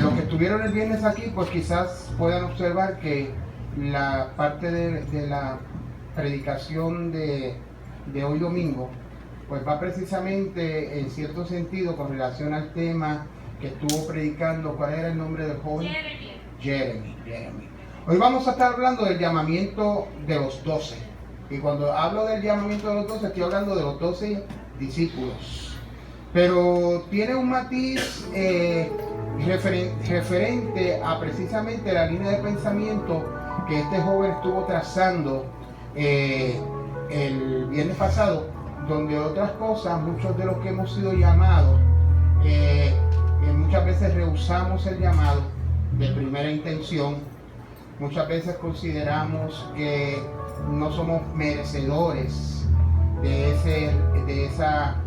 Los que estuvieron el viernes aquí, pues quizás puedan observar que la parte de la predicación de hoy domingo, pues va precisamente en cierto sentido con relación al tema que estuvo predicando. ¿Cuál era el nombre del joven? Jeremy. Hoy vamos a estar hablando del llamamiento de los 12. Y cuando hablo del llamamiento de los 12, estoy hablando de los 12 discípulos. Pero tiene un matiz referente a precisamente la línea de pensamiento que este joven estuvo trazando el viernes pasado, donde otras cosas, muchos de los que hemos sido llamados, muchas veces rehusamos el llamado de primera intención. Muchas veces consideramos que no somos merecedores de esa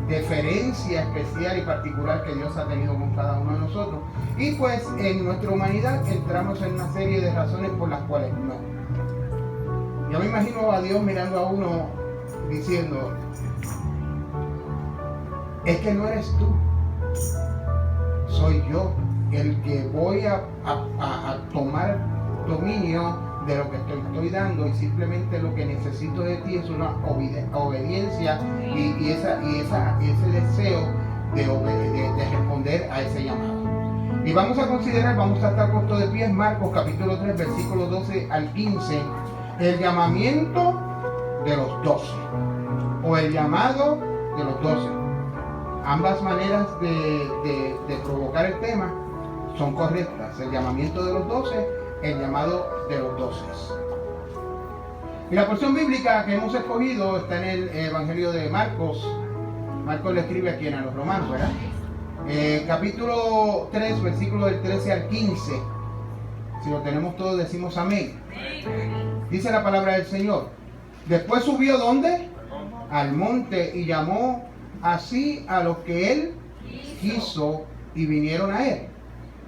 deferencia especial y particular que Dios ha tenido con cada uno de nosotros. Y pues en nuestra humanidad entramos en una serie de razones por las cuales no. Yo me imagino a Dios mirando a uno diciendo: es que no eres tú, soy yo el que voy a tomar dominio de lo que te estoy dando, y simplemente lo que necesito de ti es una obediencia y ese deseo de responder a ese llamado. Y vamos a estar puestos de pie en Marcos capítulo 3, versículos 12 al 15, el llamamiento de los 12, o el llamado de los 12. Ambas maneras de provocar el tema son correctas: el llamamiento de los 12, el llamado de los 12. Y la porción bíblica que hemos escogido está en el Evangelio de Marcos. Marcos le escribe aquí a los romanos, ¿verdad? Capítulo 3, versículo del 13 al 15. Si lo tenemos todos, decimos amén. Dice la palabra del Señor: después subió, ¿dónde? Al monte, y llamó así a los que él quiso, y vinieron a él.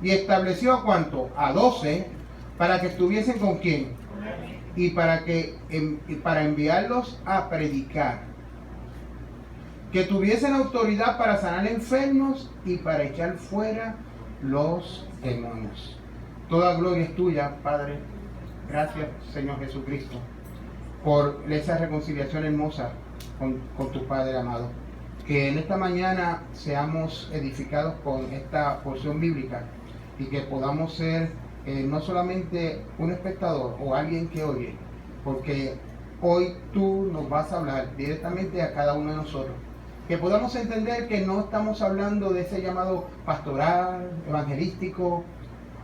Y estableció ¿a cuánto? A 12, para que estuviesen con quién, y para enviarlos a predicar, que tuviesen autoridad para sanar enfermos y para echar fuera los demonios. Toda gloria es tuya, Padre. Gracias, Señor Jesucristo, por esa reconciliación hermosa con tu Padre amado. Que en esta mañana seamos edificados con esta porción bíblica, y que podamos ser no solamente un espectador o alguien que oye, porque hoy tú nos vas a hablar directamente a cada uno de nosotros. Que podamos entender que no estamos hablando de ese llamado pastoral, evangelístico,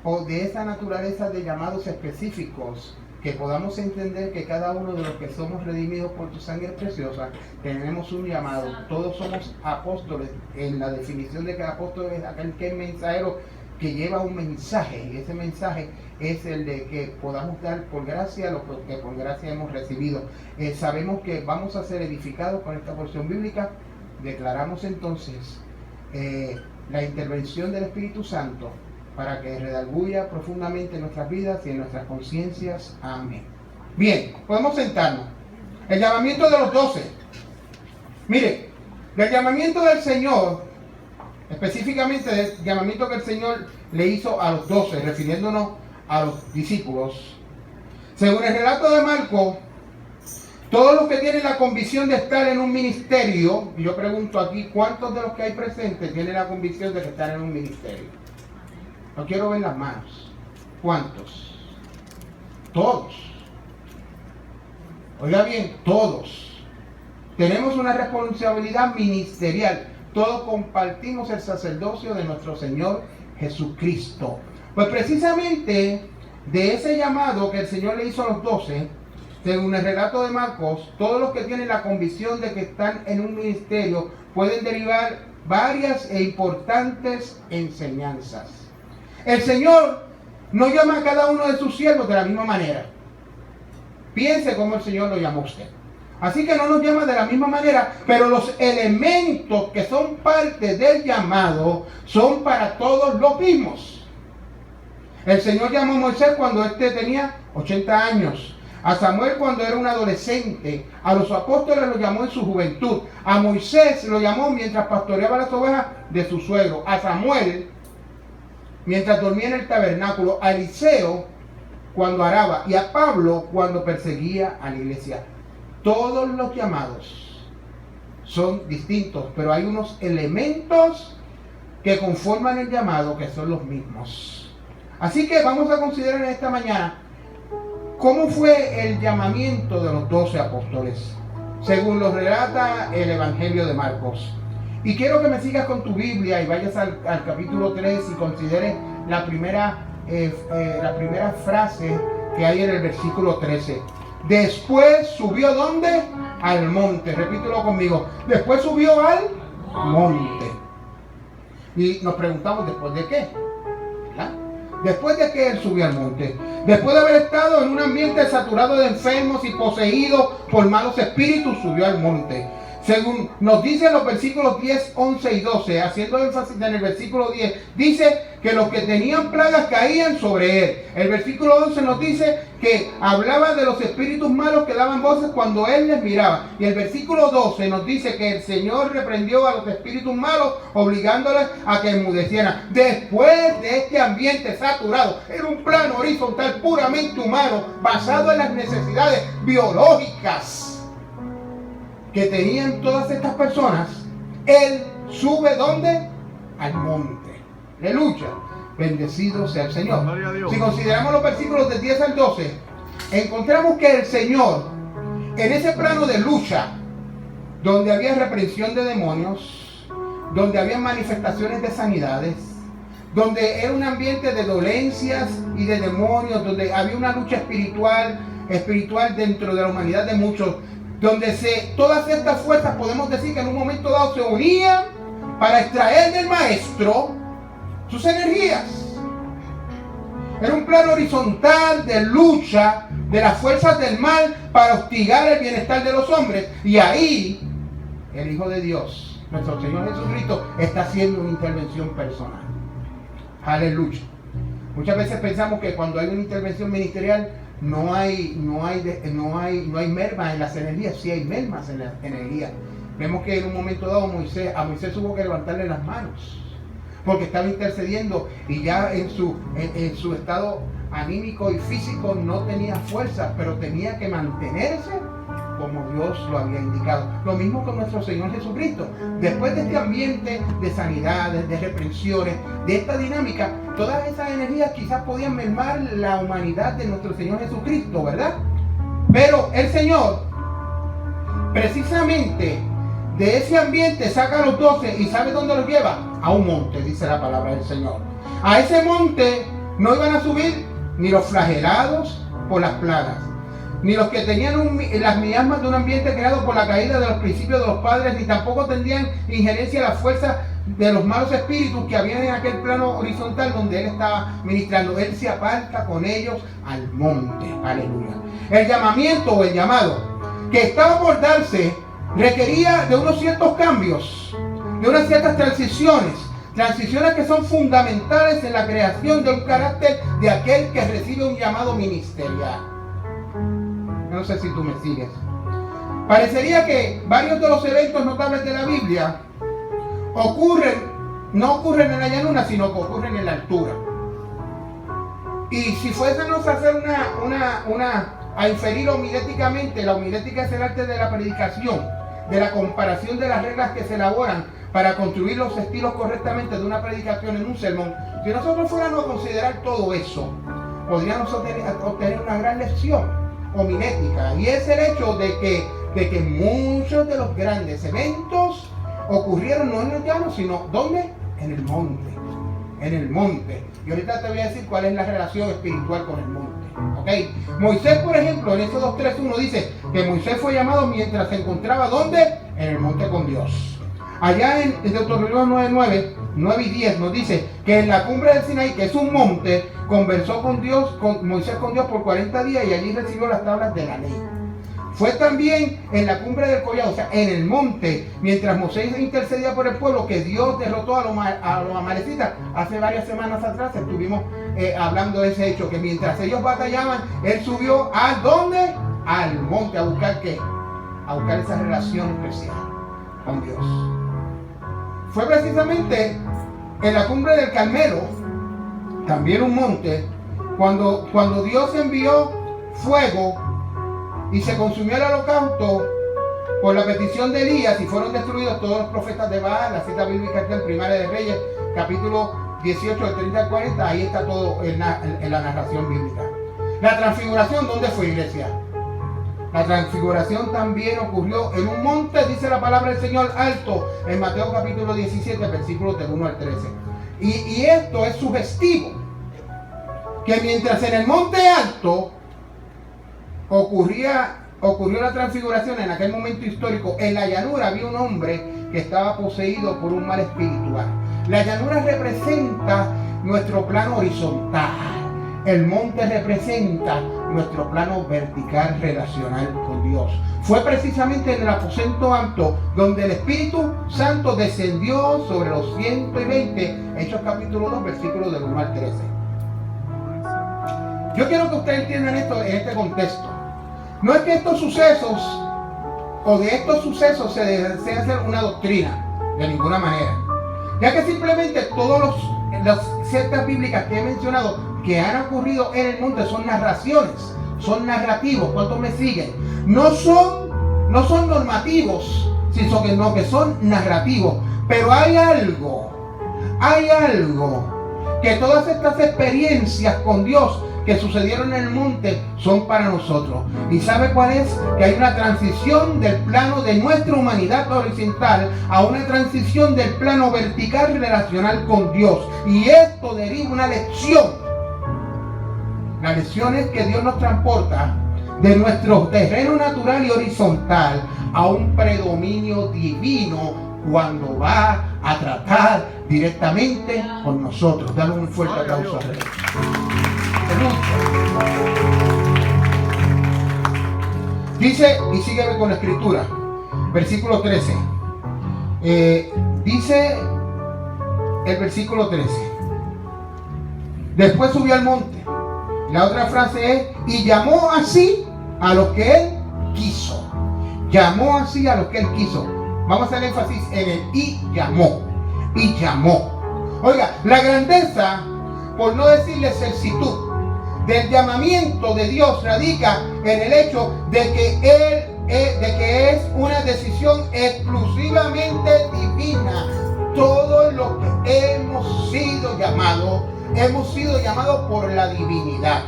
o de esa naturaleza de llamados específicos. Que podamos entender que cada uno de los que somos redimidos por tu sangre preciosa tenemos un llamado. Todos somos apóstoles, en la definición de que el apóstol es aquel que es mensajero, que lleva un mensaje, y ese mensaje es el de que podamos dar por gracia lo que por gracia hemos recibido. Sabemos que vamos a ser edificados con esta porción bíblica. Declaramos entonces la intervención del Espíritu Santo para que redarguya profundamente en nuestras vidas y en nuestras conciencias. Amén. Bien, podemos sentarnos. El llamamiento de los 12. Mire, del llamamiento del Señor, específicamente del llamamiento que el Señor le hizo a los 12, refiriéndonos a los discípulos. Según el relato de Marcos, todos los que tienen la convicción de estar en un ministerio, y yo pregunto aquí, ¿cuántos de los que hay presentes tienen la convicción de que están en un ministerio? No quiero ver las manos. ¿Cuántos? Todos. Oiga bien, todos. Tenemos una responsabilidad ministerial. Todos compartimos el sacerdocio de nuestro Señor Jesucristo. Pues precisamente de ese llamado que el Señor le hizo a los 12, según el relato de Marcos, todos los que tienen la convicción de que están en un ministerio pueden derivar varias e importantes enseñanzas. El Señor no llama a cada uno de sus siervos de la misma manera. Piense cómo el Señor lo llamó a usted. Así que no nos llama de la misma manera, pero los elementos que son parte del llamado son para todos los mismos. El Señor llamó a Moisés cuando éste tenía 80 años. A Samuel cuando era un adolescente. A los apóstoles los llamó en su juventud. A Moisés lo llamó mientras pastoreaba las ovejas de su suegro. A Samuel mientras dormía en el tabernáculo, a Eliseo cuando araba y a Pablo cuando perseguía a la iglesia. Todos los llamados son distintos, pero hay unos elementos que conforman el llamado que son los mismos. Así que vamos a considerar en esta mañana cómo fue el llamamiento de los 12 apóstoles, según lo relata el Evangelio de Marcos. Y quiero que me sigas con tu Biblia y vayas al capítulo 3 y consideres la primera frase que hay en el versículo 13. Después subió, ¿dónde? Al monte. Repítelo conmigo. Después subió al monte. Y nos preguntamos, ¿después de qué? ¿Verdad? Después de que él subió al monte. Después de haber estado en un ambiente saturado de enfermos y poseído por malos espíritus, subió al monte. Según nos dicen los versículos 10, 11 y 12, haciendo énfasis en el versículo 10, dice que los que tenían plagas caían sobre él. El versículo 11 nos dice que hablaba de los espíritus malos que daban voces cuando él les miraba. Y el versículo 12 nos dice que el Señor reprendió a los espíritus malos, obligándoles a que enmudecieran. Después de este ambiente saturado, en un plano horizontal puramente humano, basado en las necesidades biológicas que tenían todas estas personas, él sube ¿dónde? Al monte. Aleluya. Bendecido sea el Señor. Si consideramos los versículos de 10 al 12, encontramos que el Señor, en ese plano de lucha, donde había reprensión de demonios, donde había manifestaciones de sanidades, donde era un ambiente de dolencias y de demonios, donde había una lucha espiritual dentro de la humanidad de muchos, donde todas estas fuerzas podemos decir que en un momento dado se unían para extraer del maestro sus energías. Era un plano horizontal de lucha de las fuerzas del mal para hostigar el bienestar de los hombres. Y ahí el Hijo de Dios, nuestro Señor Jesucristo, está haciendo una intervención personal. Aleluya. Muchas veces pensamos que cuando hay una intervención ministerial no hay mermas en las energías. Sí hay mermas en las energías. Vemos que en un momento dado a Moisés hubo que levantarle las manos porque estaba intercediendo y ya en su estado anímico y físico no tenía fuerza, pero tenía que mantenerse como Dios lo había indicado. Lo mismo con nuestro Señor Jesucristo. Después de este ambiente de sanidades, de reprensiones, de esta dinámica, todas esas energías quizás podían mermar la humanidad de nuestro Señor Jesucristo, ¿verdad? Pero el Señor, precisamente de ese ambiente, saca a los 12 y ¿sabe dónde los lleva? A un monte, dice la palabra del Señor. A ese monte no iban a subir ni los flagelados por las plagas, ni los que tenían las miasmas de un ambiente creado por la caída de los principios de los padres, ni tampoco tendrían injerencia a la fuerza de los malos espíritus que habían en aquel plano horizontal donde él estaba ministrando. Él se aparta con ellos al monte. Aleluya. El llamamiento o el llamado que estaba por darse requería de unos ciertos cambios, de unas ciertas transiciones que son fundamentales en la creación de un carácter de aquel que recibe un llamado ministerial. No sé si tú me sigues. Parecería que varios de los eventos notables de la Biblia no ocurren en la llanura, sino que ocurren en la altura. Y si fuésemos a hacer a inferir homiléticamente, la homilética es el arte de la predicación, de la comparación de las reglas que se elaboran para construir los estilos correctamente de una predicación en un sermón. Si nosotros fuéramos a considerar todo eso, podríamos obtener una gran lección homilética, y es el hecho de que muchos de los grandes eventos ocurrieron no en el llano, sino ¿dónde? En el monte. En el monte. Y ahorita te voy a decir cuál es la relación espiritual con el monte. ¿Ok? Moisés, por ejemplo, en Éxodo 3:1 dice que Moisés fue llamado mientras se encontraba ¿dónde? En el monte con Dios. Allá en Deuteronomio 9 y 10 nos dice que en la cumbre del Sinaí, que es un monte, conversó Moisés con Dios por 40 días y allí recibió las tablas de la ley. Fue también en la cumbre del collado, o sea, en el monte, mientras Moisés intercedía por el pueblo, que Dios derrotó a los amalecitas. Hace varias semanas atrás estuvimos hablando de ese hecho, que mientras ellos batallaban, él subió ¿a dónde? Al monte, a buscar ¿qué? A buscar esa relación especial con Dios. Fue precisamente en la cumbre del Carmelo también un monte, cuando Dios envió fuego y se consumió el holocausto por la petición de Elías y fueron destruidos todos los profetas de Baal. La cita bíblica está en Primera de Reyes, capítulo 18, del 30 al 40, ahí está todo en la narración bíblica. La transfiguración, ¿dónde fue, iglesia? La transfiguración también ocurrió en un monte, dice la palabra del Señor, alto, en Mateo capítulo 17, versículos del 1 al 13. Y esto es sugestivo, que mientras en el monte alto ocurrió la transfiguración, en aquel momento histórico, en la llanura había un hombre que estaba poseído por un mal espiritual. La llanura representa nuestro plano horizontal. El monte representa nuestro plano vertical relacional con Dios. Fue precisamente en el aposento alto donde el Espíritu Santo descendió sobre los 120, Hechos capítulo 2, versículos del 1 al 13. Yo quiero que ustedes entiendan esto en este contexto. No es que estos sucesos o de estos sucesos se desea hacer una doctrina, de ninguna manera. Ya que simplemente todas las citas bíblicas que he mencionado que han ocurrido en el monte son narraciones, son narrativos. ¿Cuántos me siguen? No son normativos, sino que son narrativos. Pero hay algo que todas estas experiencias con Dios que sucedieron en el monte son para nosotros. ¿Y sabe cuál es? Que hay una transición del plano de nuestra humanidad horizontal a una transición del plano vertical relacional con Dios. Y esto deriva una lección. La lección es que Dios nos transporta de nuestro terreno natural y horizontal a un predominio divino cuando va a tratar directamente con nosotros. Dale un fuerte aplauso a Dios. Dice, y sígueme con la escritura, versículo 13. Dice el versículo 13: después subió al monte. La otra frase es: y llamó así a los que él quiso. Llamó así a los que él quiso. Vamos a hacer énfasis en el y llamó. Y llamó. Oiga, la grandeza, por no decirle excelsitud, del llamamiento de Dios radica en el hecho de que es una decisión exclusivamente divina. Todo lo que hemos sido llamados por la divinidad.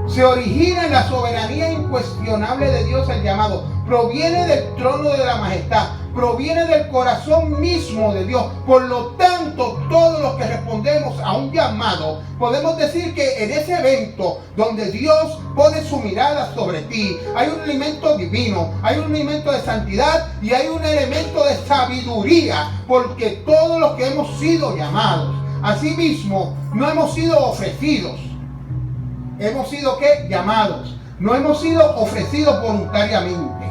Se origina en la soberanía incuestionable de Dios el llamado. Proviene del trono de la majestad. Proviene del corazón mismo de Dios. Por lo tanto, todos los que respondemos a un llamado, podemos decir que en ese evento donde Dios pone su mirada sobre ti, hay un elemento divino, hay un elemento de santidad y hay un elemento de sabiduría, porque todos los que hemos sido llamados, asimismo, no hemos sido ofrecidos. Hemos sido ¿qué? Llamados. No hemos sido ofrecidos voluntariamente.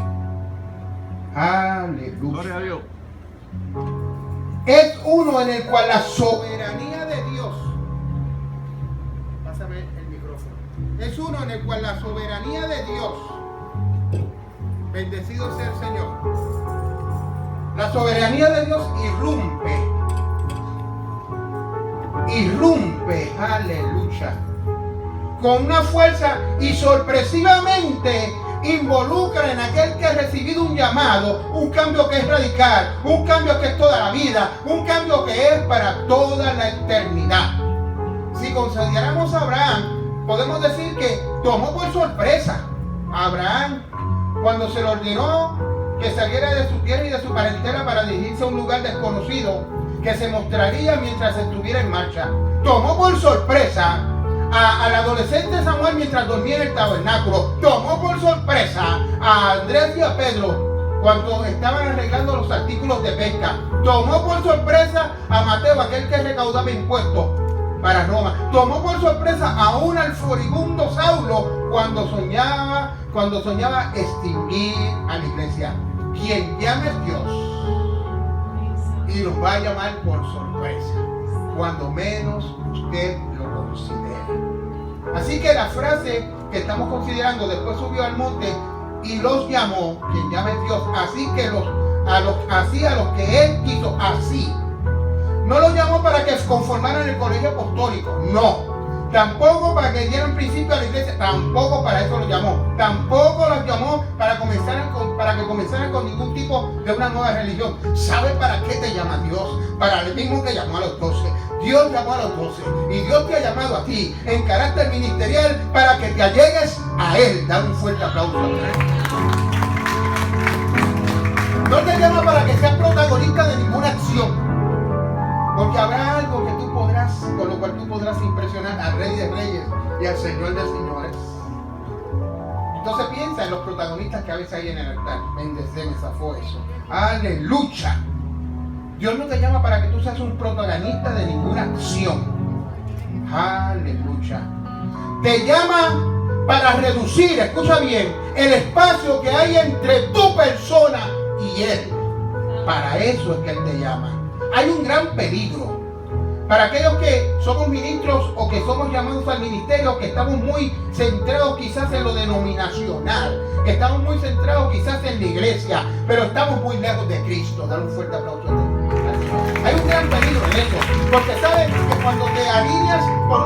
Aleluya. Gloria a Dios. Es uno en el cual la soberanía de Dios. Pásame el micrófono. Es uno en el cual la soberanía de Dios. Bendecido sea el Señor. La soberanía de Dios irrumpe, aleluya, con una fuerza y sorpresivamente involucra en aquel que ha recibido un llamado, un cambio que es radical, un cambio que es toda la vida, un cambio que es para toda la eternidad. Si consideramos a Abraham, podemos decir que tomó por sorpresa a Abraham cuando se le ordenó que saliera de su tierra y de su parentela para dirigirse a un lugar desconocido que se mostraría mientras estuviera en marcha. Tomó por sorpresa al adolescente Samuel mientras dormía en el tabernáculo. Tomó por sorpresa a Andrés y a Pedro cuando estaban arreglando los artículos de pesca. Tomó por sorpresa a Mateo, aquel que recaudaba impuestos para Roma. Tomó por sorpresa aún al furibundo Saulo cuando soñaba extinguir a la iglesia. Quien llame es Dios y los va a llamar por sorpresa, cuando menos usted lo considera. Así que la frase que estamos considerando: después subió al monte y los llamó, quien llama es Dios, así a los que él quiso, así. No los llamó para que se conformaran el colegio apostólico, no. Tampoco para que dieran principio a la iglesia, tampoco para eso los llamó. Tampoco los llamó para que comenzaran con ningún tipo de una nueva religión. ¿Sabe para qué te llama Dios? Para el mismo que llamó a los 12. Dios llamó a los 12 y Dios te ha llamado a ti en carácter ministerial para que te allegues a Él. Da un fuerte aplauso a Él. No te llama para que seas protagonista de ninguna acción. Porque habrá algo que tú podrás, con lo cual tú podrás impresionar al Rey de Reyes y al Señor de Señores. Entonces piensa en los protagonistas que a veces hay en el altar. Bendeceme, zafó eso. Aleluya. Dios no te llama para que tú seas un protagonista de ninguna acción. Aleluya. Te llama para reducir, escucha bien, el espacio que hay entre tu persona y Él. Para eso es que Él te llama. Hay un gran peligro para aquellos que somos ministros o que somos llamados al ministerio, que estamos muy centrados quizás en lo denominacional, que estamos muy centrados quizás en la iglesia, pero estamos muy lejos de Cristo. Dale un fuerte aplauso a Dios. Hay un gran peligro en eso, porque sabes que cuando te alineas por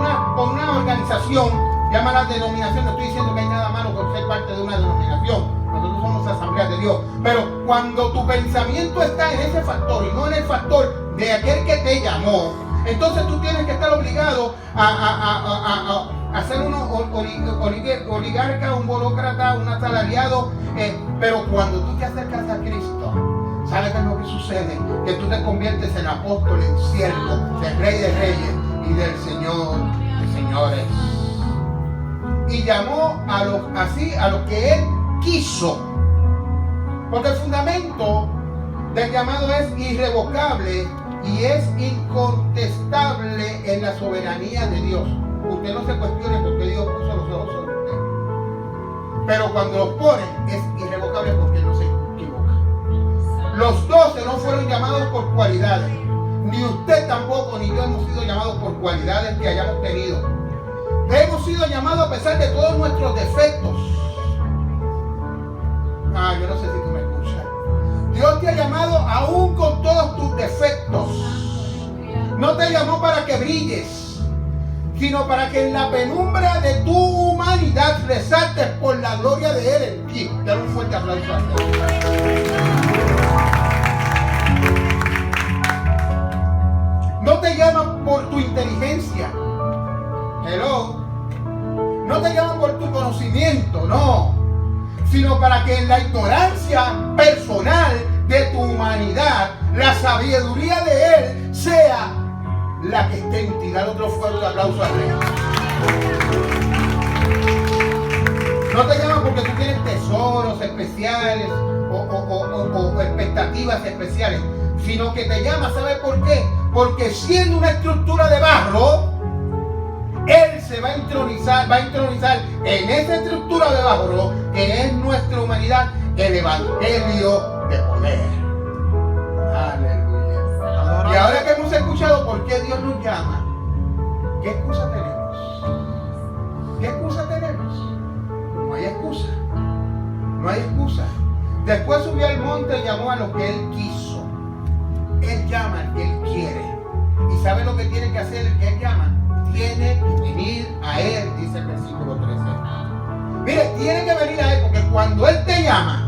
una organización, llama la denominación, no estoy diciendo que hay nada malo por ser parte de una denominación. Nosotros somos Asamblea de Dios. Pero cuando tu pensamiento está en ese factor y no en el factor de aquel que te llamó, entonces tú tienes que estar obligado a ser un oligarca, un burócrata, un asalariado. Pero cuando tú te acercas a Cristo, ¿sabes qué es lo que sucede? Que tú te conviertes en apóstol, en siervo del Rey de Reyes y del Señor de Señores. Y llamó a los que Él quiso, porque el fundamento del llamado es irrevocable y es incontestable en la soberanía de Dios. Usted no se cuestione porque Dios puso los ojos sobre usted, pero cuando los pone es irrevocable porque Él no se equivoca. Los 12 no fueron llamados por cualidades, ni usted tampoco ni yo hemos sido llamados por cualidades que hayamos tenido. Hemos sido llamados a pesar de todos nuestros defectos. Yo no sé si tú me escuchas. Dios te ha llamado aún con todos tus defectos. No te llamó para que brilles, sino para que en la penumbra de tu humanidad resaltes por la gloria de Él en ti. Dale un fuerte aplauso a Él. No te llaman por tu inteligencia. Hello. No te llaman por tu conocimiento, no. Sino para que en la ignorancia personal de tu humanidad, la sabiduría de Él sea la que esté en ti. Dale otro fuerte aplauso al Rey. No te llaman porque tú tienes tesoros especiales o expectativas especiales, sino que te llama, ¿sabes por qué? Porque siendo una estructura de barro, Él se va a entronizar en esa estructura de barro que es nuestra humanidad, el evangelio de poder. Aleluya. Y ahora que hemos escuchado por qué Dios nos llama, ¿qué excusa tenemos? ¿Qué excusa tenemos? No hay excusa. No hay excusa. Después subió al monte y llamó a lo que Él quiso. Él llama al que Él quiere. ¿Y sabe lo que tiene que hacer el que Él llama? Tiene que venir a Él, dice el versículo 13. Mire, tiene que venir a Él porque cuando Él te llama,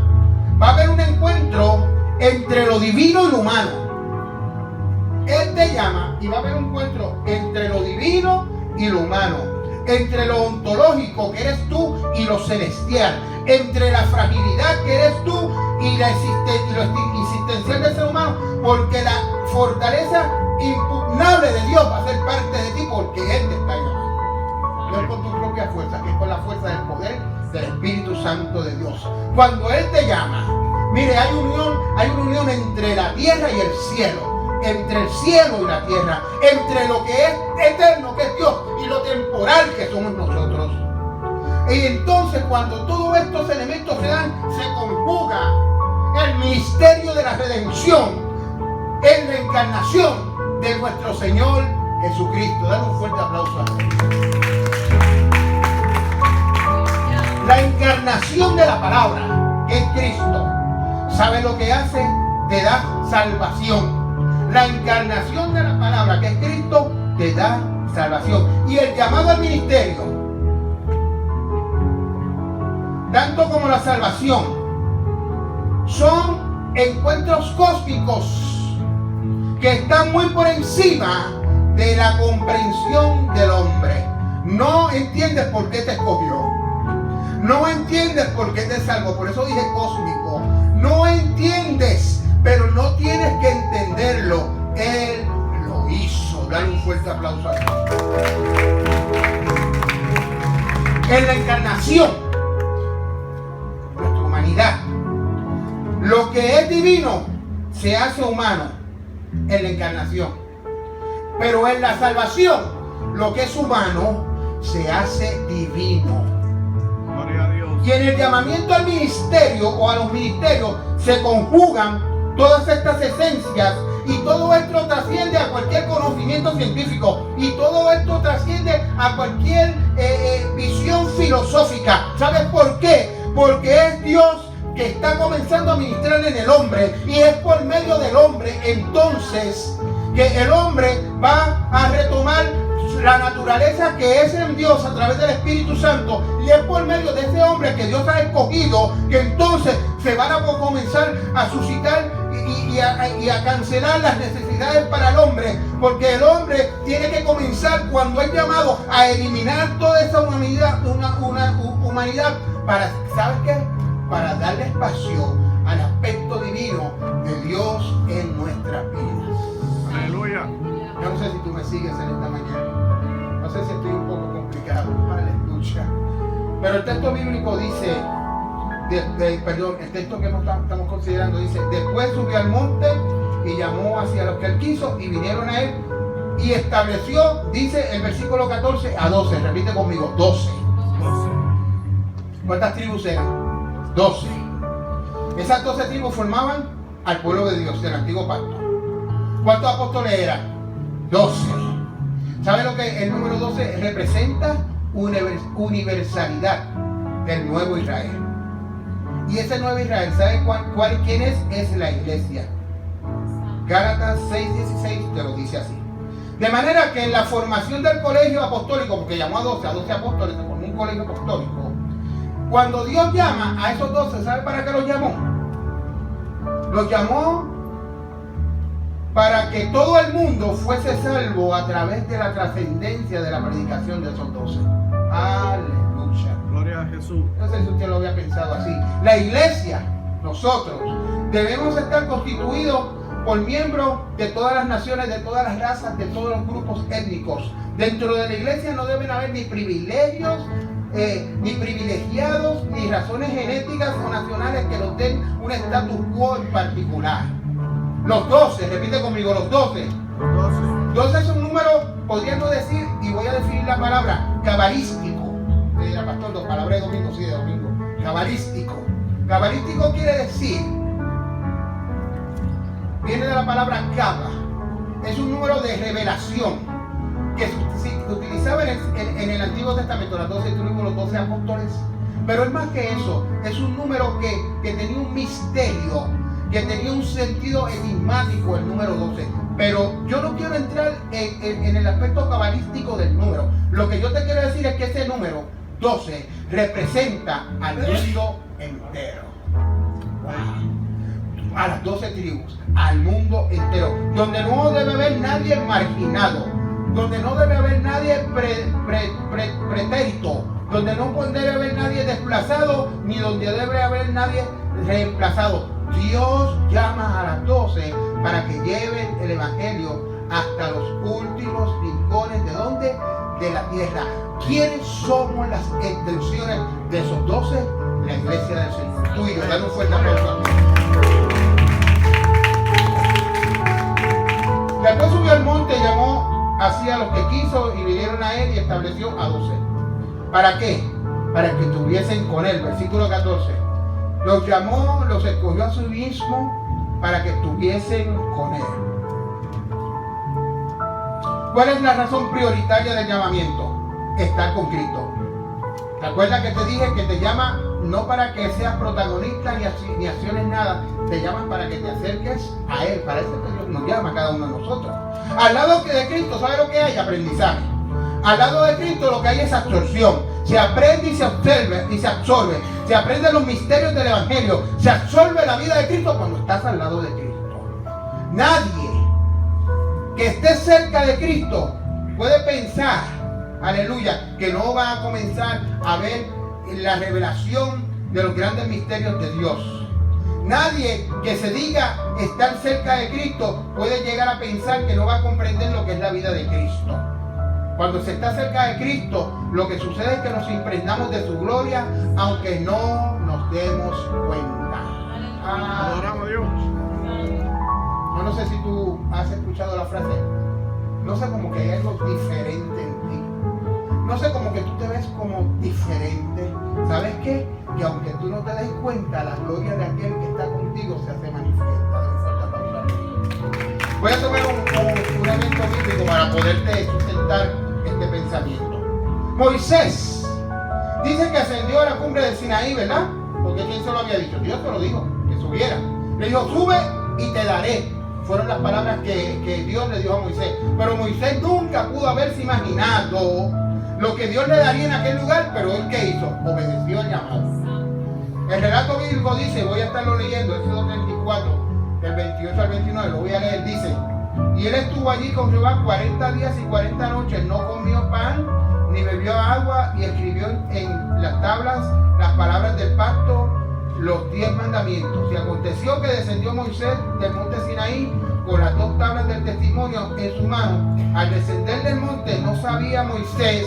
va a haber un encuentro entre lo divino y lo humano. Él te llama y va a haber un encuentro entre lo divino y lo humano, entre lo ontológico que eres tú y lo celestial, entre la fragilidad que eres tú y lo existencial del ser humano, porque la fortaleza impugnable de Dios va a ser parte de ti porque Él te está llamando. No es con tu propia fuerza, que es con la fuerza del poder del Espíritu Santo de Dios. Cuando Él te llama, mire, hay una unión entre la tierra y el cielo, entre el cielo y la tierra, entre lo que es eterno, que es Dios, y lo temporal, que somos nosotros. Y entonces cuando todos estos elementos se dan, se conjuga el misterio de la redención en la encarnación de nuestro Señor Jesucristo. Dale un fuerte aplauso a Él. La encarnación de la palabra, que es Cristo, ¿sabe lo que hace? Te da salvación. La encarnación de la palabra, que es Cristo, te da salvación. Y el llamado al ministerio, tanto como la salvación, son encuentros cósmicos que están muy por encima de la comprensión del hombre. No entiendes por qué te escogió. No entiendes por qué te salvó. Por eso dije cósmico. No entiendes, pero no tienes que entenderlo. Él lo hizo. Dale un fuerte aplauso a Dios. En la encarnación, nuestra humanidad, lo que es divino se hace humano en la encarnación. Pero en la salvación, lo que es humano se hace divino. Gloria a Dios. Y en el llamamiento al ministerio o a los ministerios se conjugan todas estas esencias, y todo esto trasciende a cualquier conocimiento científico, y todo esto trasciende a cualquier visión filosófica. ¿Sabes por qué? Porque es Dios que está comenzando a ministrar en el hombre, y es por medio del hombre entonces que el hombre va a retomar la naturaleza que es en Dios a través del Espíritu Santo, y es por medio de ese hombre que Dios ha escogido que entonces se van a comenzar a suscitar y a cancelar las necesidades para el hombre, porque el hombre tiene que comenzar, cuando es llamado, a eliminar toda esa humanidad, humanidad para, ¿sabes qué? Para darle espacio al aspecto divino de Dios en nuestras vidas. Aleluya. Yo no sé si tú me sigues en esta mañana. No sé si estoy un poco complicado. Aleluya. Pero el texto bíblico dice, el texto que estamos considerando dice: después subió al monte y llamó hacia los que él quiso, y vinieron a él, y estableció, dice el versículo 14 a 12. Repite conmigo: 12. ¿Cuántas tribus eran? 12. Esas 12 tribus formaban al pueblo de Dios del antiguo pacto. ¿Cuántos apóstoles eran? 12. ¿Saben lo que el número 12 representa? Universalidad del nuevo Israel. Y ese nuevo Israel, ¿sabe quién es? Es la iglesia. Gálatas 6:16 te lo dice así. De manera que en la formación del colegio apostólico, porque llamó a 12 apóstoles, se formó un colegio apostólico. Cuando Dios llama a esos 12, ¿sabe para qué los llamó? Los llamó para que todo el mundo fuese salvo a través de la trascendencia de la predicación de esos 12. Aleluya. Gloria a Jesús. No sé si usted lo había pensado así. La iglesia, nosotros, debemos estar constituidos por miembros de todas las naciones, de todas las razas, de todos los grupos étnicos. Dentro de la iglesia no deben haber ni privilegios, ni privilegiados, ni razones genéticas o nacionales que nos den un status quo en particular. Los 12, repite conmigo, los 12. 12 es un número, podríamos decir, y voy a definir la palabra, cabalístico. Me dirá, pastor, dos palabras de domingo, sí, de domingo. Cabalístico. Cabalístico quiere decir, viene de la palabra caba. Es un número de revelación que se utilizaba en el Antiguo Testamento, las 12 tribus, los 12 apóstoles. Pero es más que eso, es un número que tenía un misterio, que tenía un sentido enigmático, el número 12. Pero yo no quiero entrar en el aspecto cabalístico del número. Lo que yo te quiero decir es que ese número 12 representa al mundo entero. Wow. A las 12 tribus, al mundo entero, donde no debe haber nadie marginado, donde no debe haber nadie pretérito, donde no debe haber nadie desplazado, ni donde debe haber nadie reemplazado. Dios llama a las 12 para que lleven el evangelio hasta los últimos rincones de ¿dónde? De la tierra. ¿Quiénes somos las extensiones de esos 12? La iglesia del Señor. Tú y yo, dale un fuerte aplauso. Después subió al monte, llamó hacia los que quiso, y vinieron a él, y estableció a 12. ¿Para qué? Para que estuviesen con él. Versículo 14. Los llamó, los escogió a sí mismo para que estuviesen con él. ¿Cuál es la razón prioritaria del llamamiento? Estar con Cristo. ¿Te acuerdas que te dije que te llama no para que seas protagonista ni acciones nada, te llaman para que te acerques a Él. Para eso Dios nos llama a cada uno de nosotros. Al lado de Cristo, ¿sabe lo que hay? Aprendizaje. Al lado de Cristo lo que hay es absorción. Se aprende y se absorbe. Se aprenden los misterios del Evangelio. Se absorbe la vida de Cristo cuando estás al lado de Cristo. Nadie que esté cerca de Cristo puede pensar, aleluya, que no va a comenzar a ver la revelación de los grandes misterios de Dios. Nadie que se diga estar cerca de Cristo puede llegar a pensar que no va a comprender lo que es la vida de Cristo. Cuando se está cerca de Cristo, lo que sucede es que nos impregnamos de su gloria, aunque no nos demos cuenta. Adoramos a Dios. Yo no sé si tú has escuchado la frase, no sé, como que hay algo diferente en ti. No sé, como que tú te ves como diferente. ¿Sabes qué? Que aunque tú no te des cuenta, la gloria de aquel que está contigo se hace manifiesta. Voy a tomar un evento bíblico para poderte sustentar este pensamiento. Moisés dice que ascendió a la cumbre del Sinaí, ¿verdad? Porque ¿quién se lo había dicho? Dios te lo dijo, que subiera. Le dijo, sube y te daré. Fueron las palabras que Dios le dio a Moisés. Pero Moisés nunca pudo haberse imaginado lo que Dios le daría en aquel lugar, pero él ¿qué hizo? Obedeció el llamado. El relato bíblico dice, voy a estarlo leyendo, Éxodo 34, del 28 al 29, lo voy a leer, dice, y él estuvo allí con Jehová 40 días y 40 noches, no comió pan, ni bebió agua, y escribió en las tablas las palabras del pacto, los 10 mandamientos. Y aconteció que descendió Moisés del monte Sinaí con las 2 tablas del testimonio en su mano. Al descender del monte no sabía Moisés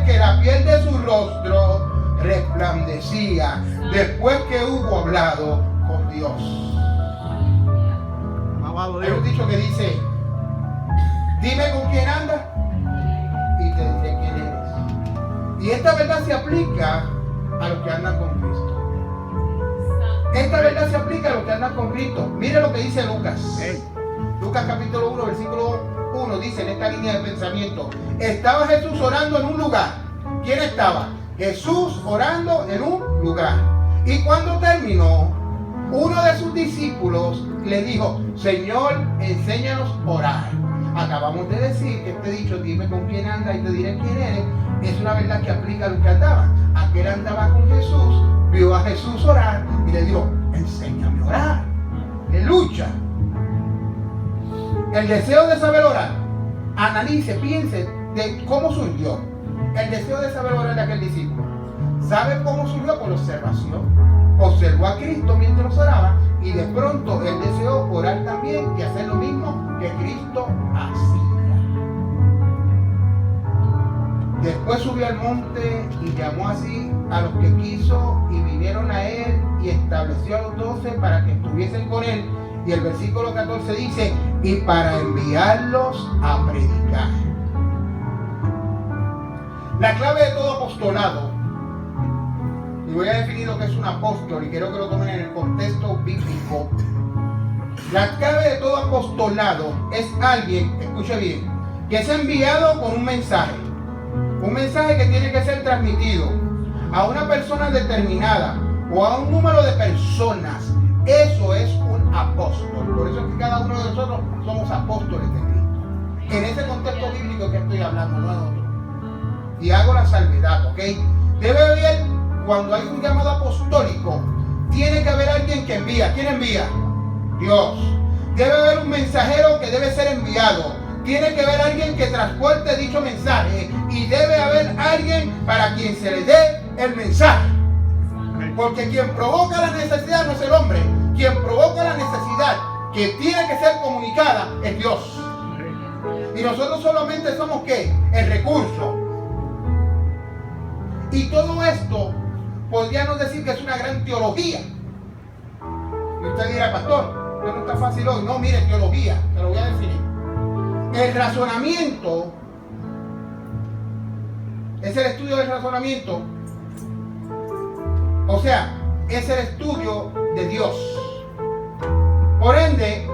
que la piel de su rostro resplandecía después que hubo hablado con Dios. Hay un dicho que dice, dime con quién andas y te diré quién eres. Y esta verdad se aplica a los que andan con Cristo. Esta verdad se aplica a los que andan con Cristo. Mire lo que dice Lucas. Lucas capítulo 1, versículo 1 dice en esta línea de pensamiento, estaba Jesús orando en un lugar. ¿Quién estaba? Jesús orando en un lugar. Y cuando terminó, uno de sus discípulos le dijo, Señor, enséñanos a orar. Acabamos de decir que este dicho, dime con quién andas y te diré quién eres, es una verdad que aplica a los que andaban. Aquel andaba con Jesús, vio a Jesús orar y le dijo, enséñame a orar. Aleluya. El deseo de saber orar, analice, piense de cómo surgió el deseo de saber orar de aquel discípulo. ¿Sabe cómo surgió? Por observación. Observó a Cristo mientras oraba y de pronto él deseó orar también y hacer lo mismo que Cristo hacía. Después subió al monte y llamó así a los que quiso y vinieron a él y estableció a los 12 para que estuviesen con él. Y el versículo 14 dice, y para enviarlos a predicar. La clave de todo apostolado, y voy a definir lo que es un apóstol y quiero que lo tomen en el contexto bíblico. La clave de todo apostolado es alguien, escuche bien, que es enviado con un mensaje que tiene que ser transmitido a una persona determinada o a un número de personas. Eso es un apóstol. Por eso es que cada uno de nosotros somos apóstoles de Cristo. En ese contexto bíblico que estoy hablando, no en otro. Y hago la salvedad, ¿ok? Debe haber, cuando hay un llamado apostólico, tiene que haber alguien que envía. ¿Quién envía? Dios. Debe haber un mensajero que debe ser enviado. Tiene que haber alguien que transporte dicho mensaje. Y debe haber alguien para quien se le dé el mensaje. Porque quien provoca la necesidad no es el hombre. Quien provoca la necesidad que tiene que ser comunicada es Dios. Y nosotros solamente somos ¿qué? El recurso. Y todo esto podríamos decir que es una gran teología. Y usted dirá, pastor, no está fácil hoy. No, mire, teología, te lo voy a definir. El razonamiento es el estudio del razonamiento. O sea, es el estudio de Dios. Por ende,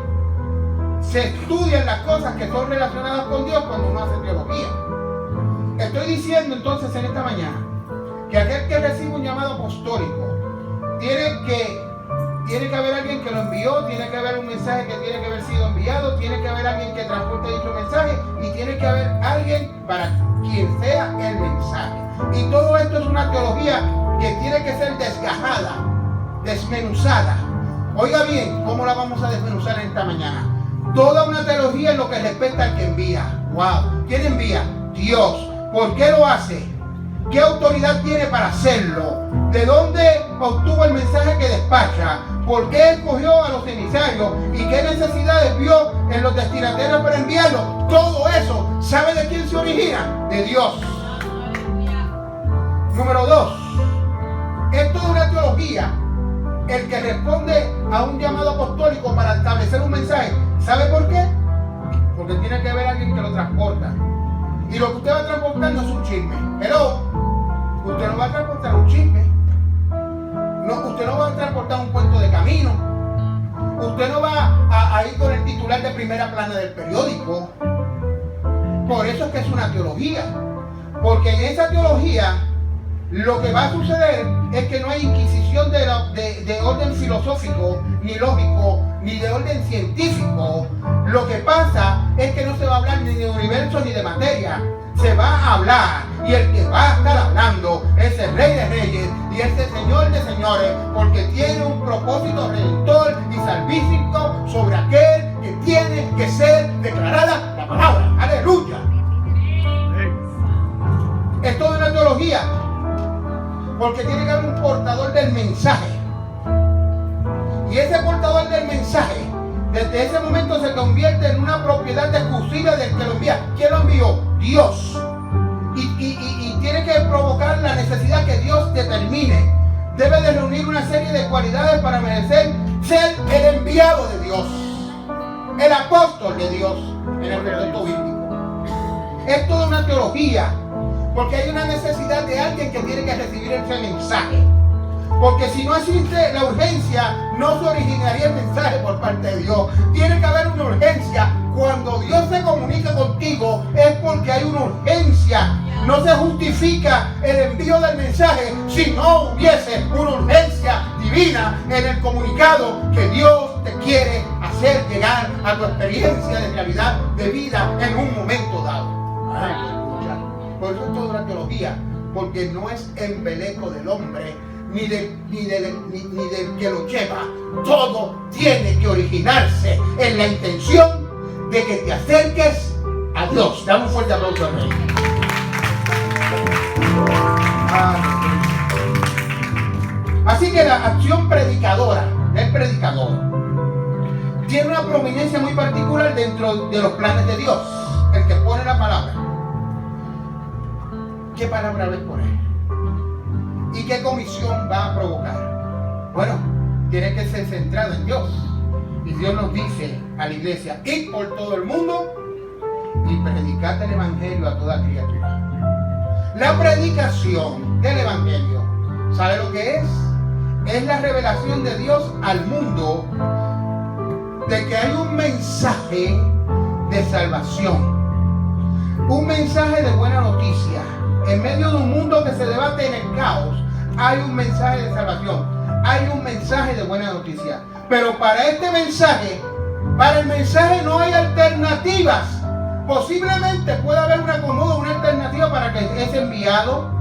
se estudian las cosas que son relacionadas con Dios cuando uno hace teología. Estoy diciendo entonces en esta mañana que aquel que recibe un llamado apostólico tiene que haber alguien que lo envió, tiene que haber un mensaje que tiene que haber sido enviado, tiene que haber alguien que transporte dicho mensaje y tiene que haber alguien para quien sea el mensaje. Y todo esto es una teología que tiene que ser desgajada, desmenuzada. Oiga bien, ¿cómo la vamos a desmenuzar en esta mañana? Toda una teología en lo que respecta al que envía. ¡Wow! ¿Quién envía? Dios. ¿Por qué lo hace? ¿Qué autoridad tiene para hacerlo? ¿De dónde obtuvo el mensaje que despacha? ¿Por qué escogió a los emisarios? ¿Y qué necesidades vio en los destinatarios para enviarlo? Todo eso, ¿sabe de quién se origina? De Dios. Número 2. Es toda una teología el que responde a un llamado apostólico para establecer un mensaje. ¿Sabe por qué? Porque tiene que haber alguien que lo transporta. Y lo que usted va transportando es un chisme. Pero usted no va a transportar un chisme. No, usted no va a transportar un cuento de camino. Usted no va a ir con el titular de primera plana del periódico. Por eso es que es una teología. Porque en esa teología lo que va a suceder es que no hay inquisición de orden filosófico, ni lógico, ni de orden científico. Lo que pasa es que no se va a hablar ni de universo ni de materia. Se va a hablar, y el que va a estar hablando es el Rey de Reyes y es el Señor de Señores, porque tiene un propósito redentor y salvífico sobre aquel que tiene que ser declarada la palabra. ¡Aleluya! Es toda una teología, porque tiene que haber un portador del mensaje. Y ese portador del mensaje, desde ese momento se convierte en una propiedad exclusiva del que lo envía. ¿Quién lo envió? Dios. Y tiene que provocar la necesidad que Dios determine. Debe de reunir una serie de cualidades para merecer ser el enviado de Dios, el apóstol de Dios en el contexto bíblico. Es toda una teología, porque hay una necesidad de alguien que tiene que recibir ese mensaje. Porque si no existe la urgencia, no se originaría el mensaje por parte de Dios. Tiene que haber una urgencia. Cuando Dios se comunica contigo, es porque hay una urgencia. No se justifica el envío del mensaje si no hubiese una urgencia divina en el comunicado que Dios te quiere hacer llegar a tu experiencia de realidad de vida en un momento dado. Por eso es toda una teología, porque no es embeleco del hombre, ni del que lo lleva. Todo tiene que originarse en la intención de que te acerques a Dios. Dame un fuerte aplauso al Rey. Así que la acción predicadora del predicador tiene una prominencia muy particular dentro de los planes de Dios. El que pone la palabra. ¿Qué palabra va a poner? ¿Y qué comisión va a provocar? Bueno, tiene que ser centrado en Dios. Y Dios nos dice a la iglesia: id por todo el mundo y predicad el evangelio a toda criatura. La predicación del evangelio, ¿sabe lo que es? Es la revelación de Dios al mundo de que hay un mensaje de salvación, un mensaje de buena noticia. En medio de un mundo que se debate en el caos, hay un mensaje de salvación, hay un mensaje de buena noticia. Pero para este mensaje, para el mensaje no hay alternativas. Posiblemente pueda haber un acomodo, una alternativa para que es enviado,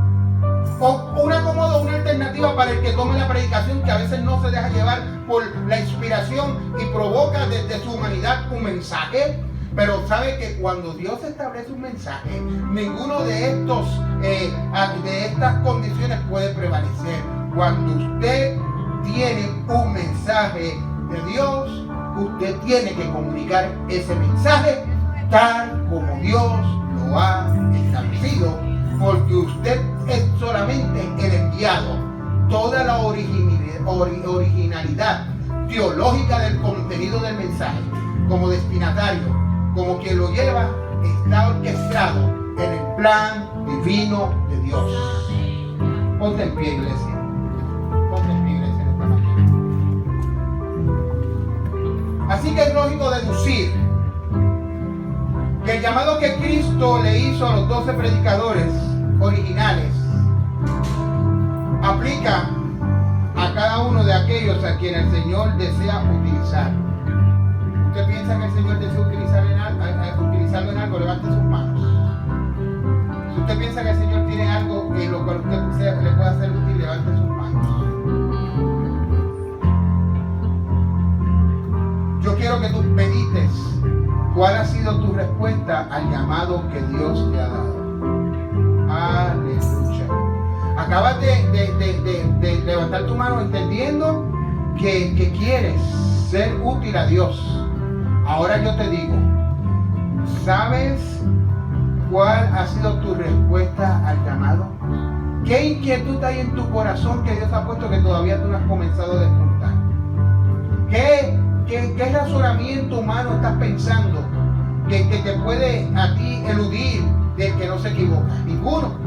o un acomodo, una alternativa para el que tome la predicación, que a veces no se deja llevar por la inspiración y provoca desde su humanidad un mensaje. Pero sabe que cuando Dios establece un mensaje, ninguno de estas condiciones puede prevalecer. Cuando usted tiene un mensaje de Dios, usted tiene que comunicar ese mensaje tal como Dios lo ha establecido, porque usted es solamente el enviado. Toda la originalidad teológica del contenido del mensaje, como destinatario, como quien lo lleva, está orquestado en el plan divino de Dios. Ponte en pie, iglesia. Ponte en pie, iglesia, en esta mañana. Así que es lógico deducir que el llamado que Cristo le hizo a los 12 predicadores originales aplica a cada uno de aquellos a quien el Señor desea utilizar. ¿Usted piensa que el Señor desea utilizarlo en algo? Levante sus manos. Si usted piensa que el Señor tiene algo en lo cual usted le puede hacer útil, levante sus manos. Yo quiero que tú medites cuál ha sido tu respuesta al llamado que Dios te ha dado. Aleluya. Acabas de levantar tu mano entendiendo que quieres ser útil a Dios. Ahora yo te digo, ¿sabes cuál ha sido tu respuesta al llamado? ¿Qué inquietud hay en tu corazón que Dios ha puesto que todavía tú no has comenzado a despuntar? ¿Qué razonamiento humano estás pensando que te puede a ti eludir del que no se equivoca? Ninguno.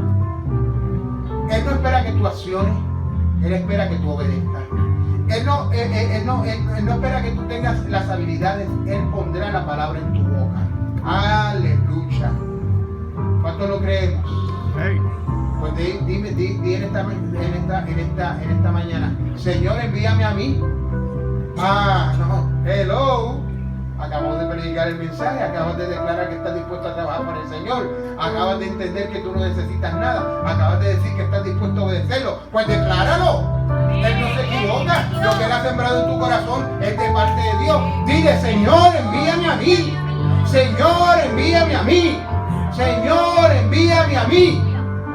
Él no espera que tú acciones, Él espera que tú obedezcas. Él no espera que tú tengas las habilidades, Él pondrá la palabra en tu boca. Aleluya. ¿Cuánto lo creemos? Hey. Pues di en esta mañana, Señor, envíame a mí. Hello. Acabamos de predicar el mensaje, acabas de declarar que estás dispuesto a trabajar por el Señor, acabas de entender que tú no necesitas nada, acabas de decir que estás dispuesto a obedecerlo. Pues decláralo. Él no se equivoca. Lo que Él ha sembrado en tu corazón es de parte de Dios. Dile, Señor, envíame a mí. Señor, envíame a mí. Señor, envíame a mí.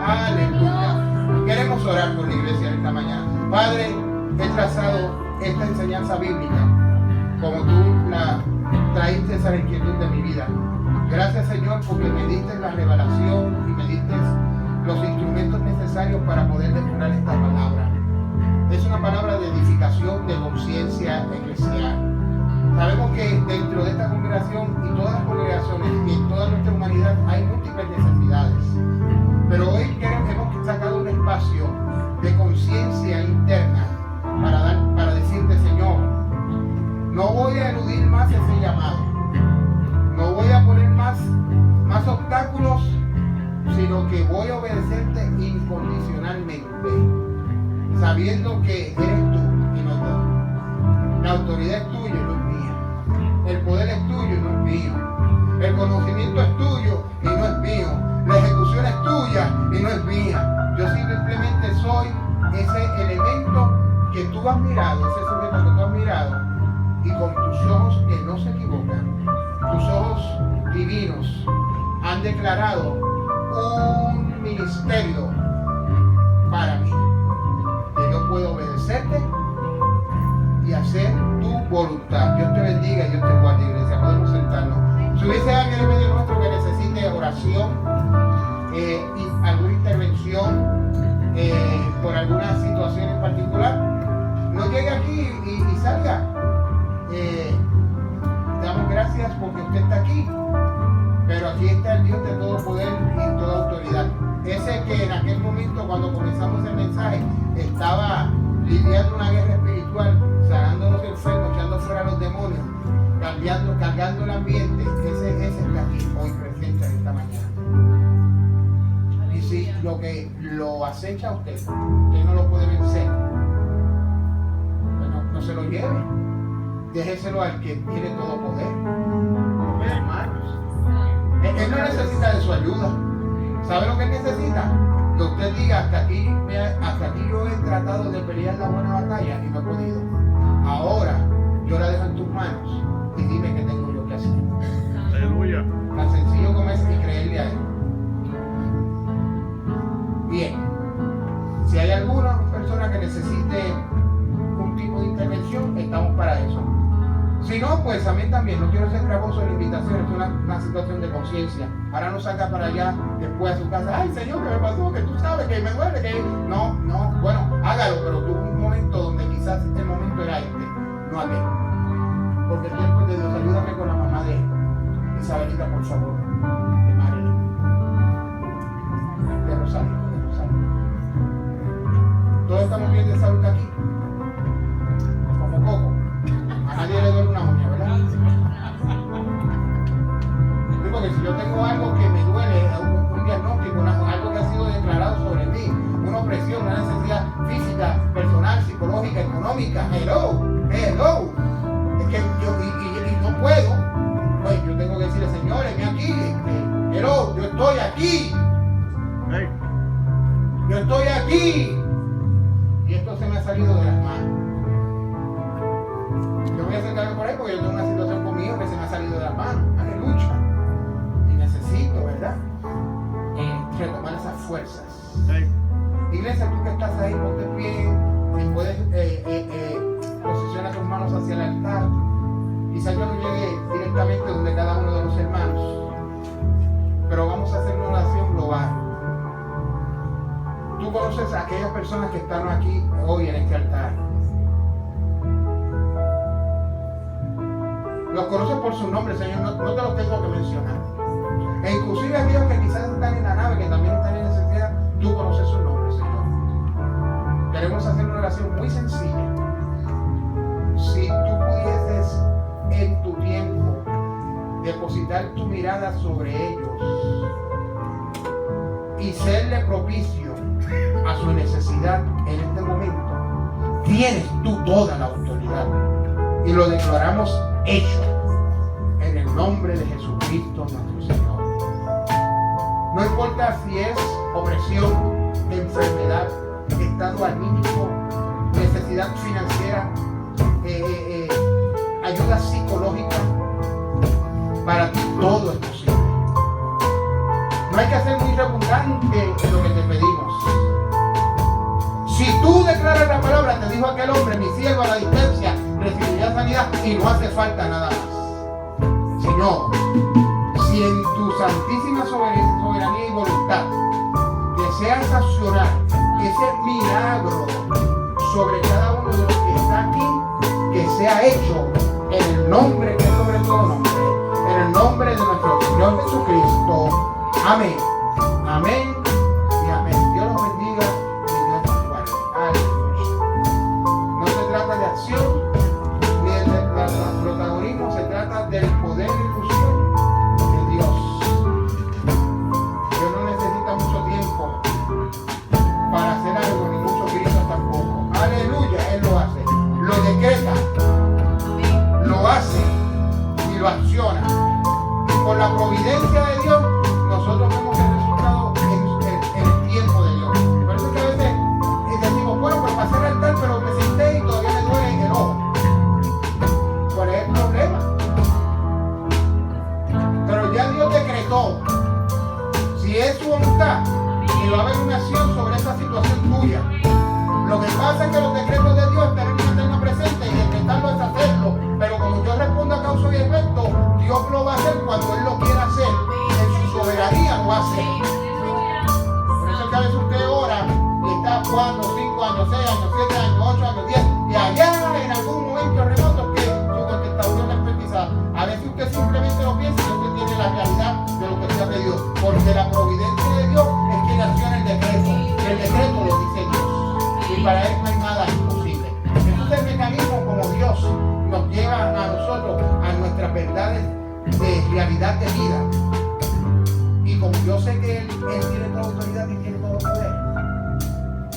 Aleluya. Queremos orar por la iglesia esta mañana. Padre, he trazado esta enseñanza bíblica como tú la traíste esa inquietud de mi vida. Gracias, Señor, porque me diste la revelación y me diste los instrumentos necesarios para poder depurar esta palabra. Es una palabra de edificación, de conciencia eclesial. Sabemos que dentro de esta congregación y todas las congregaciones y en toda nuestra humanidad hay múltiples necesidades. Pero hoy hemos sacado un espacio de conciencia interna para decirte, Señor, no voy a eludir más ese llamado. No voy a poner más obstáculos, sino que voy a obedecerte incondicionalmente, sabiendo que eres tú y no yo. La autoridad es tuya y no es mía. El poder es tuyo y no es mío. El conocimiento es tuyo y no es mío. La ejecución es tuya y no es mía. Yo simplemente soy ese elemento que tú has mirado, ese sujeto que tú has mirado, y con tus ojos que no se equivocan, tus ojos divinos, han declarado un ministerio para mí, que yo puedo obedecerte y hacer tu voluntad. Dios te bendiga y Dios te guarde, iglesia. Podemos sentarnos. Si hubiese alguien en medio nuestro que necesite oración y alguna intervención por alguna situación en particular, no llegue aquí y salga. Damos gracias porque usted está aquí, pero aquí está el Dios de todo poder y toda autoridad. Ese que en aquel momento, cuando comenzamos el mensaje, estaba lidiando una guerra espiritual, sanando a los enfermos, echando fuera a los demonios, cargando el ambiente. Ese está aquí hoy presente en esta mañana. Y si lo que lo acecha a usted no lo puede vencer, bueno, no se lo lleve. Déjeselo al que tiene todo poder. Hermanos, él no necesita de su ayuda. ¿Sabe lo que él necesita? Que usted diga, hasta aquí yo he tratado de pelear la buena batalla y no he podido. Ahora yo la dejo en tus manos y dime qué tengo yo que hacer. Aleluya. Tan sencillo como es y creerle a él. Bien, si hay alguna persona que necesite un tipo de intervención, estamos para eso. Si no, pues a mí también, no quiero ser gravoso en la invitación, es una situación de conciencia. Ahora no saca para allá después a su casa, ay Señor, ¿qué me pasó? Que tú sabes que me duele, que... No, bueno, hágalo, pero tuvo un momento donde quizás el momento era este, no aquel. Porque el tiempo es de Dios. Ayúdame con la mamá de Isabelita, por favor, de Marilyn. De Rosario. Todos estamos bien de salud aquí, como Coco. A nadie le duele una uña, ¿verdad? Porque si yo tengo algo que me duele, un diagnóstico, algo que ha sido declarado sobre mí, una opresión, una necesidad física, lógica. Hello. Es que yo no puedo. Pues yo tengo que decirle, Señor, heme aquí. Hello, yo estoy aquí. Hey. Yo estoy aquí. Y esto se me ha salido de las manos. Yo voy a acercarme por ahí porque yo tengo una situación conmigo que se me ha salido de las manos. Aleluya. Y necesito, ¿verdad? Retomar esas fuerzas. Hey. Iglesia, tú que estás ahí, ponte en pie. Si puedes, posiciona tus manos hacia el altar. Quizás yo no llegue directamente donde cada uno de los hermanos, pero vamos a hacer una oración global. Tú conoces a aquellas personas que están aquí hoy en este altar. Los conoces por su nombre, Señor, no te los tengo que mencionar. E inclusive aquellos que quizás están en la nave, que también están en necesidad, tú conoces su nombre, Señor. Queremos hacer una oración muy sencilla. Si tú pudieses en tu tiempo depositar tu mirada sobre ellos y serle propicio a su necesidad en este momento, tienes tú toda la autoridad y lo declaramos hecho en el nombre de Jesucristo nuestro Señor. No importa si es opresión, enfermedad, estado anímico, necesidad financiera, ayuda psicológica, para ti todo es posible. No hay que ser muy redundante en lo que te pedimos. Si tú declaras la palabra, te dijo aquel hombre, mi siervo a la distancia recibirá sanidad y no hace falta nada más. Señor, si en tu santísima soberanía y voluntad deseas accionar ese milagro sobre cada uno de los que está aquí, que sea hecho en el nombre que es sobre todo nombre, en el nombre de nuestro Señor Jesucristo. Amén. Amén y amén. Dios los bendiga y Dios los guarde. Aleluya. No se trata de acción ni de protagonismo, se trata del poder y ilusión de Dios. Dios no necesita mucho tiempo para hacer algo, ni muchos gritos tampoco. Aleluya, Él lo hace. Lo decreta, lo hace y lo acciona. Y por la providencia de Dios, nosotros vemos el resultado en el tiempo de Dios. Por eso es que a veces decimos, bueno, pues pasé el altar, pero me senté y todavía me duele el ojo. ¿Cuál es el problema? Pero ya Dios decretó, si es su voluntad, y va a haber una acción sobre esa situación tuya. Lo que pasa es que los decretos de Dios tenemos que tenerlos presentes y decretarlo es hacerlo. Pero como yo respondo a causa y efecto, Dios lo va a hacer cuando Él lo quiera hacer. En su soberanía lo hace. Por eso es que a veces usted ora y está 4, 5 años, 6 años, 7 años, 8 años, 10 y allá en algún momento remoto que su contestación es pesquisada. A veces usted simplemente lo piensa y usted tiene la realidad de lo que se ha pedido. Porque la providencia de Dios es quien acciona el decreto. Y el decreto lo dice Dios. Y para Él no hay nada imposible. Entonces el mecanismo como Dios nos lleva a nosotros a nuestras verdades de realidad de vida. Y como yo sé que Él tiene toda autoridad y tiene todo poder,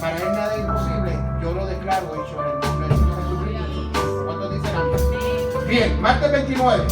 para Él nada es imposible, yo lo declaro hecho en el nombre de Jesucristo. ¿Cuántos dicen amén? Bien, martes 29.